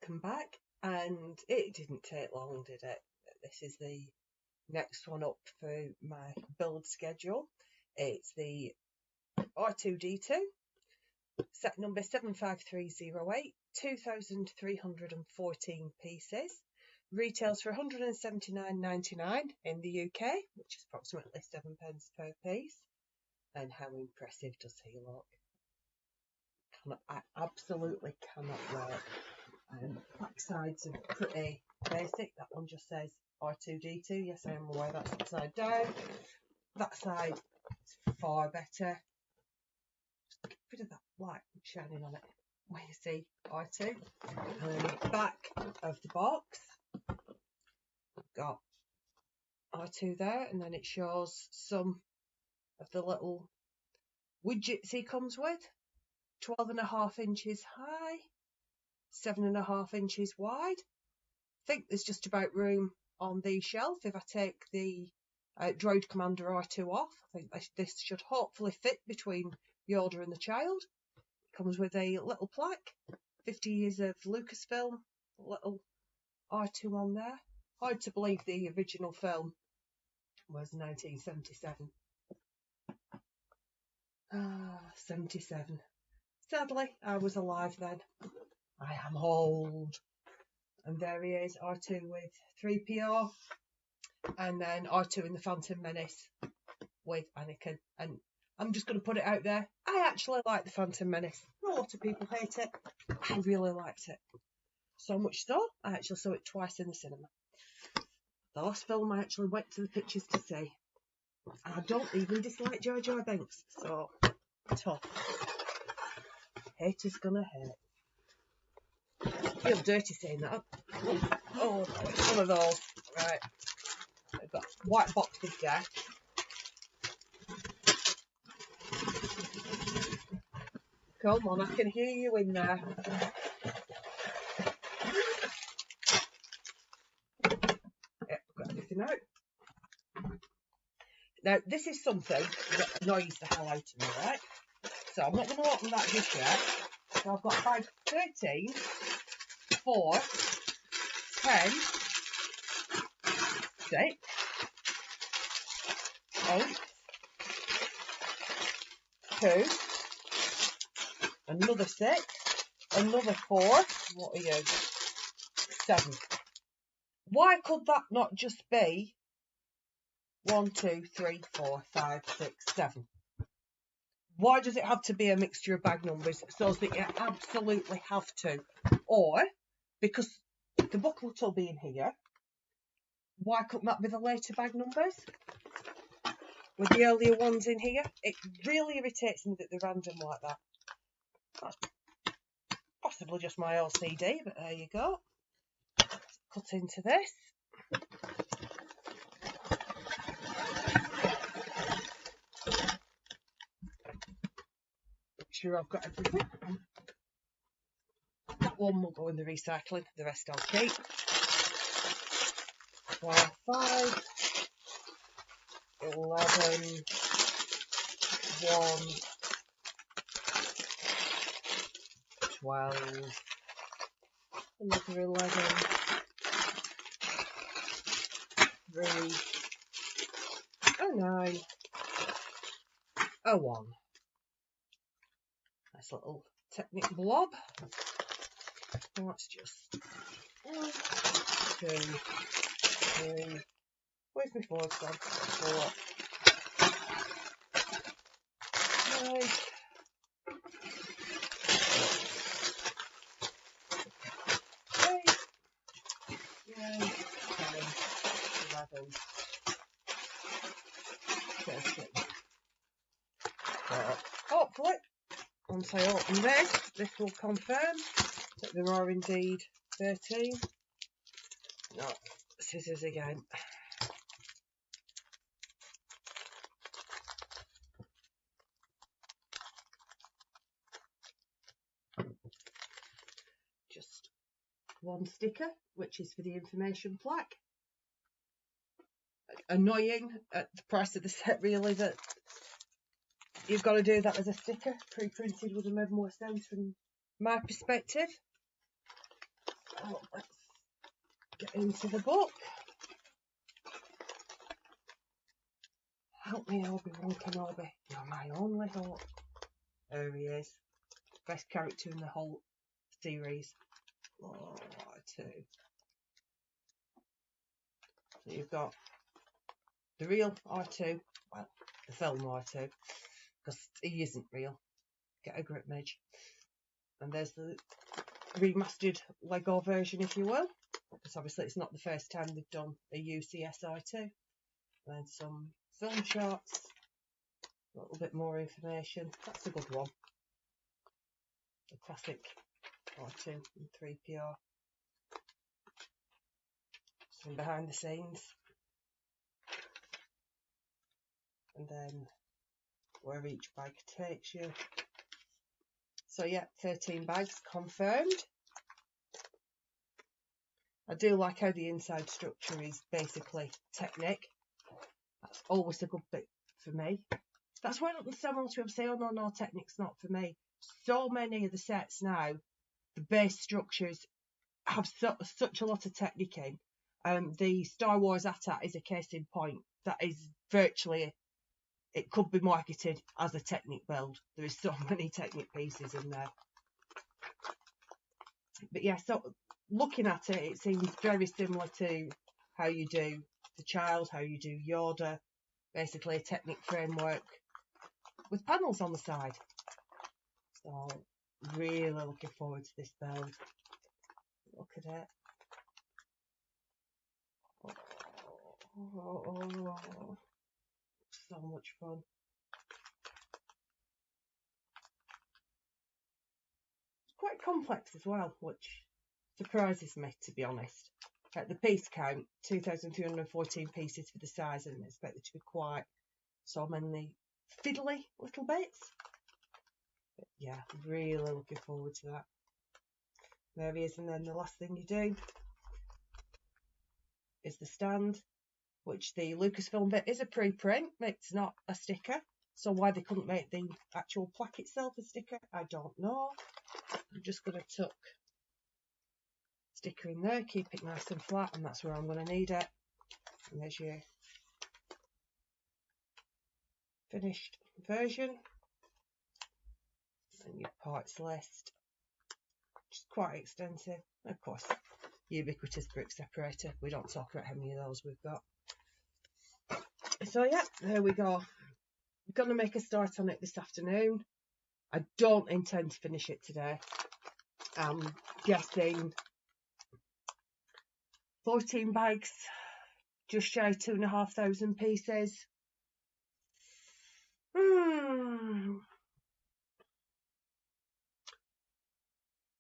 welcome back. And it didn't take long, did it? This is the next one up for my build schedule. It's the R2D2, set number 75308, 2,314 pieces. Retails for £179.99 in the UK, which is approximately 7 pence per piece. And how impressive does he look? I absolutely cannot wait. Backsides are pretty basic. That one just says R2D2. Yes, I am aware that's upside down. That side is far better. Just get rid of that light shining on it where you see R2. And then the back of the box, got R2 there, and then it shows some of the little widgets he comes with. 12.5 inches high, 7.5 inches wide. I think there's just about room on the shelf if I take the Droid Commander R2 off. I think this should hopefully fit between Yoda and the child. It comes with a little plaque, 50 years of Lucasfilm, little R2 on there. Hard to believe the original film was 1977. 77. Sadly, I was alive then. I am old. And there he is, R2 with 3PO. And then R2 in the Phantom Menace with Anakin. And I'm just going to put it out there. I actually like the Phantom Menace. A lot of people hate it. I really liked it. So much so, I actually saw it twice in the cinema. The last film I actually went to the pictures to see. And I don't even dislike Jar Jar Binks. So, tough. Haters gonna hate. I feel dirty saying that. Oh, it's one of those. Right. I've got white boxes there. Come on, I can hear you in there. Yep, I've got everything out. Now, this is something that annoys the hell out of me, right? So I'm not going to open that just yet. So I've got 5, 13, 4, 10, 6, 8, 2, another 6, another 4, what are you? 7. Why could that not just be 1, 2, 3, 4, 5, 6, 7? Why does it have to be a mixture of bag numbers so that you absolutely have to? Or, because the booklet will be in here, why couldn't that be the later bag numbers? With the earlier ones in here? It really irritates me that they're random like that. That's possibly just my OCD, but there you go. Let's cut into this. Sure, I've got everything. That one will go in the recycling, the rest I'll keep. 5, 11, 1, 12, another 11, 3, a 9, a 1. Nice little Technic blob. And that's just 1, 2, 3. Where's my 4 gone? 4, 5, 8, 9, 10, 11, 13. So hopefully, once I open this will confirm that there are indeed 13. No, scissors again. Just one sticker, which is for the information plaque. Annoying at the price of the set, really, that you've got to do that as a sticker. Pre-printed would have made more sense from my perspective. So let's get into the book. Help me, Obi-Wan Kenobi. You're my only hope. There he is. Best character in the whole series. Oh, R2. So you've got the real R2, well, the film R2, because he isn't real. Get a grip, Midge. And there's the remastered Lego version, if you will, because obviously it's not the first time they've done a UCS R2. And then some film shots, a little bit more information. That's a good one. The classic R2 and 3PO. Some behind the scenes. And then where each bag takes you. So yeah, 13 bags confirmed. I do like how the inside structure is basically Technic. That's always a good bit for me. That's why I don't understand most people say, oh no, Technic's not for me. So many of the sets now, the base structures have such a lot of Technic in. The Star Wars AT-AT is a case in point. That is virtually, it could be marketed as a Technic build. There is so many Technic pieces in there. But yeah, so looking at it, it seems very similar to how you do the Child, how you do Yoda. Basically a Technic framework with panels on the side. So really looking forward to this build. Look at it. Oh, so much fun. It's quite complex as well, which surprises me, to be honest. At the piece count, 2,314 pieces for the size, and expect it to be quite so many fiddly little bits. But yeah, really looking forward to that. There he is, and then the last thing you do is the stand, which the Lucasfilm bit is a preprint, it's not a sticker. So why they couldn't make the actual plaque itself a sticker, I don't know. I'm just going to tuck sticker in there, keep it nice and flat, and that's where I'm going to need it. And there's your finished version. And your parts list, which is quite extensive. Of course, ubiquitous brick separator. We don't talk about how many of those we've got. So yeah, there we go. I'm going to make a start on it this afternoon. I don't intend to finish it today. I'm guessing 14 bags, just shy of 2,500 pieces.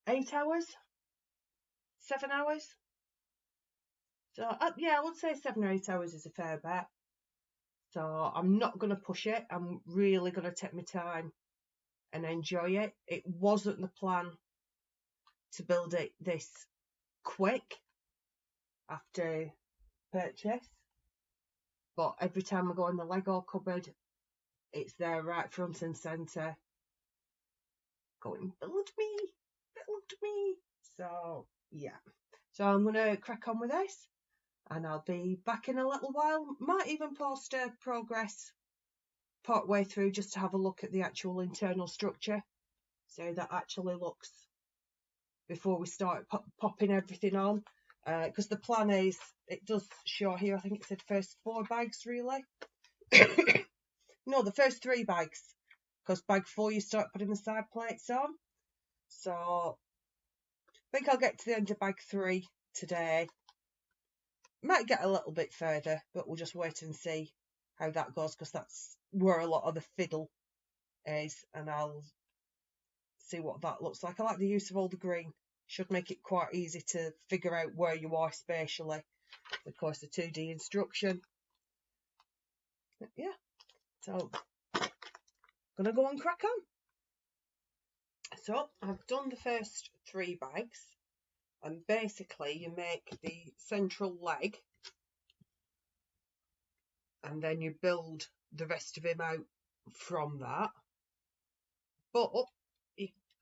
8 hours? 7 hours? So yeah, I would say 7 or 8 hours is a fair bet. So I'm not going to push it. I'm really going to take my time and enjoy it. It wasn't the plan to build it this quick after purchase. But every time I go in the Lego cupboard, it's there right front and centre. Going, build me, build me. So yeah. So I'm going to crack on with this. And I'll be back in a little while. Might even post a progress part way through just to have a look at the actual internal structure. So that actually looks before we start popping everything on. Because the plan is, it does show here, I think it said first 4 bags really. No, the first 3 bags. Because bag 4 you start putting the side plates on. So I think I'll get to the end of bag 3 today. Might get a little bit further, but we'll just wait and see how that goes, because that's where a lot of the fiddle is, and I'll see what that looks like. I like the use of all the green. Should make it quite easy to figure out where you are spatially. Of course, the 2D instruction. But yeah, so gonna go and crack on. So I've done the first 3 bags. And basically you make the central leg and then you build the rest of him out from that. But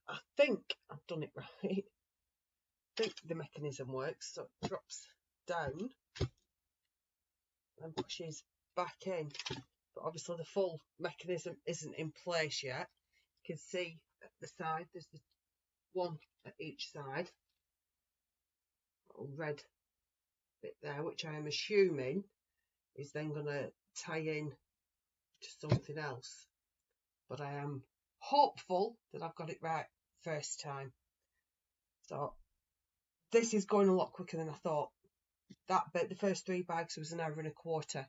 I think I've done it right. think the mechanism works. So it drops down and pushes back in. But obviously the full mechanism isn't in place yet. You can see at the side, there's the one at each side. Little red bit there, which I am assuming is then going to tie in to something else. But I am hopeful that I've got it right first time. So this is going a lot quicker than I thought. That bit, the first 3 bags, was an hour and a quarter.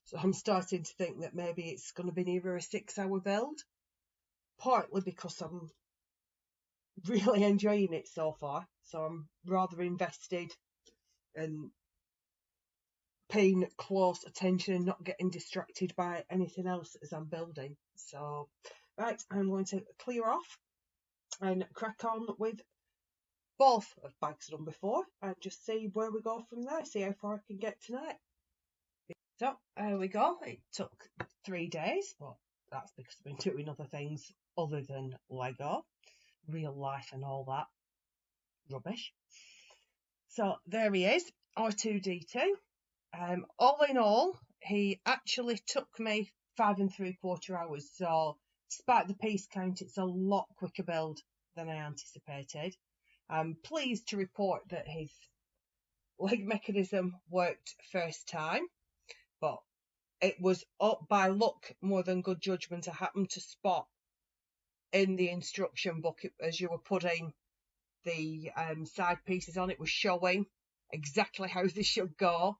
So I'm starting to think that maybe it's going to be nearer a 6-hour build. Partly because I'm really enjoying it so far. So I'm rather invested and paying close attention and not getting distracted by anything else as I'm building. So, right, I'm going to clear off and crack on with both of bags number 4 and just see where we go from there, see how far I can get tonight. So, there we go. It took 3 days, but that's because I've been doing other things other than Lego, real life and all that rubbish. So, there he is, R2D2. All in all, he actually took me 5 3/4 hours. So, despite the piece count, it's a lot quicker build than I anticipated. I'm pleased to report that his leg mechanism worked first time, but it was up by luck more than good judgment. I happened to spot in the instruction book as you were putting the side pieces on, it was showing exactly how they should go.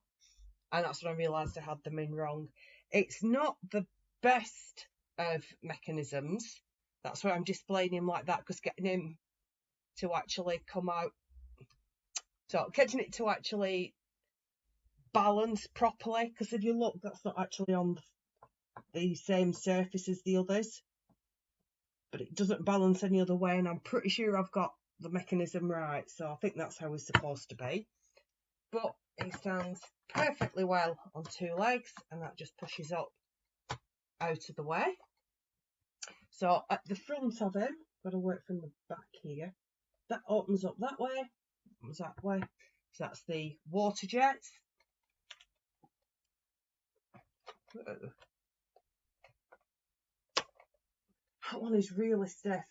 And that's when I realised I had them in wrong. It's not the best of mechanisms. That's why I'm displaying him like that, because getting him to actually come out, so getting it to actually balance properly, because if you look, that's not actually on the same surface as the others. But it doesn't balance any other way, and I'm pretty sure I've got the mechanism right. So I think that's how it's supposed to be. But he stands perfectly well on 2 legs, and that just pushes up out of the way. So at the front of him, got to work from the back here, that opens up that way, opens that way. So that's the water jets. That one is really stiff.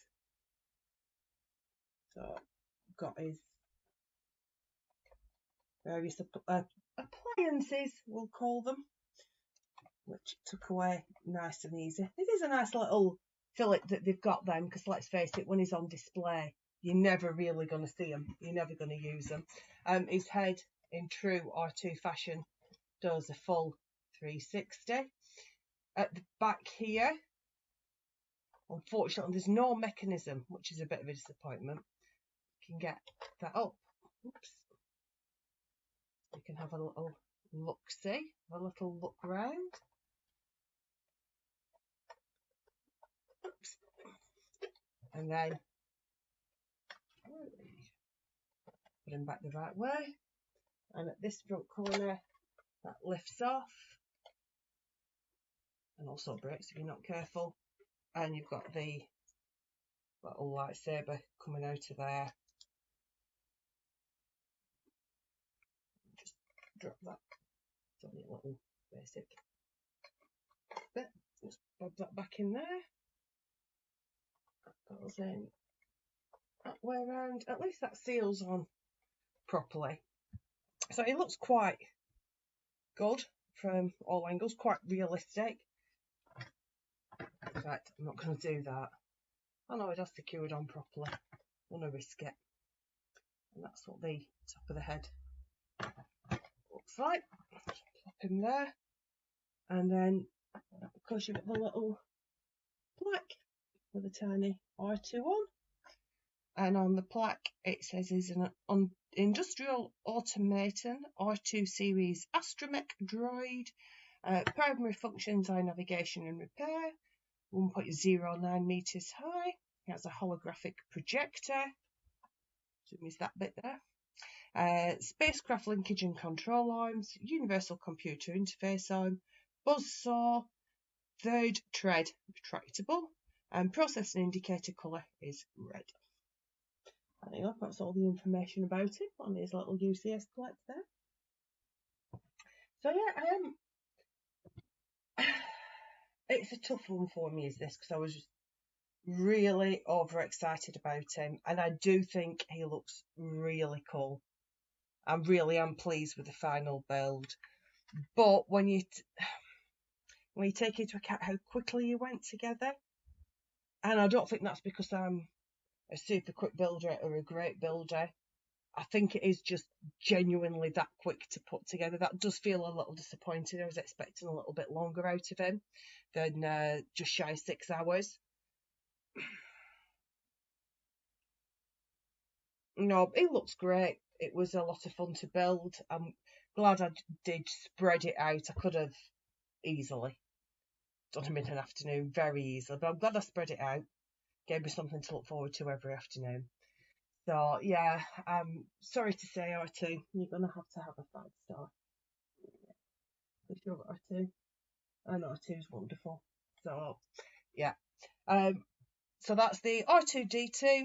So got his various appliances, we'll call them, which took away nice and easy. It is a nice little fillet that they've got then, because let's face it, when he's on display, you're never really going to see them. You're never going to use them. His head, in true R2 fashion, does a full 360. At the back here, unfortunately, there's no mechanism, which is a bit of a disappointment. You can get that up. Oops. You can have a little look-see, a little look round. Oops. And then put him back the right way. And at this front corner, that lifts off. And also breaks if you're not careful. And you've got the little lightsaber coming out of there. Just drop that. It's only a little basic bit. Just bob that back in there. That goes in that way around. At least that seals on properly. So it looks quite good from all angles, quite realistic. In fact, I'm not going to do that. I know it has secured on properly. I want to risk it. And that's what the top of the head looks like. Pop him there. And then, of course, you've got the little plaque with a tiny R2 on. And on the plaque, it says is an industrial automaton R2 series astromech droid. Primary functions are navigation and repair. 1.09 meters high. It has a holographic projector. Assume is that bit there. Spacecraft linkage and control arms. Universal computer interface arm. Buzzsaw. 3rd tread retractable. And processing indicator colour is red. And anyway, that's all the information about him on his little UCS collect there. So yeah, it's a tough one for me, is this, because I was just really overexcited about him, and I do think he looks really cool. I really am pleased with the final build, but when you take into account how quickly you went together, and I don't think that's because I'm a super quick builder or a great builder. I think it is just genuinely that quick to put together. That does feel a little disappointing. I was expecting a little bit longer out of him than just shy of 6 hours. No, it looks great. It was a lot of fun to build. I'm glad I did spread it out. I could have easily done him in an afternoon, very easily, but I'm glad I spread it out. Gave me something to look forward to every afternoon. So yeah, sorry to say, R2, you're gonna have to have a 5-star. If you're R2, and R2 is wonderful. So yeah, so that's the R2D2,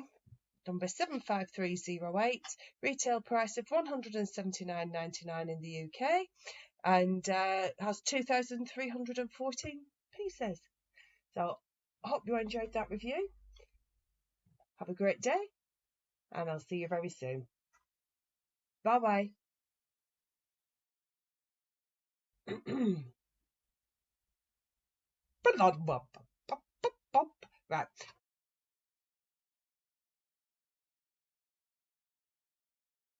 number 75308, retail price of £179.99 in the UK, and has 2,314 pieces. So I hope you enjoyed that review. Have a great day, and I'll see you very soon. Bye bye. Right.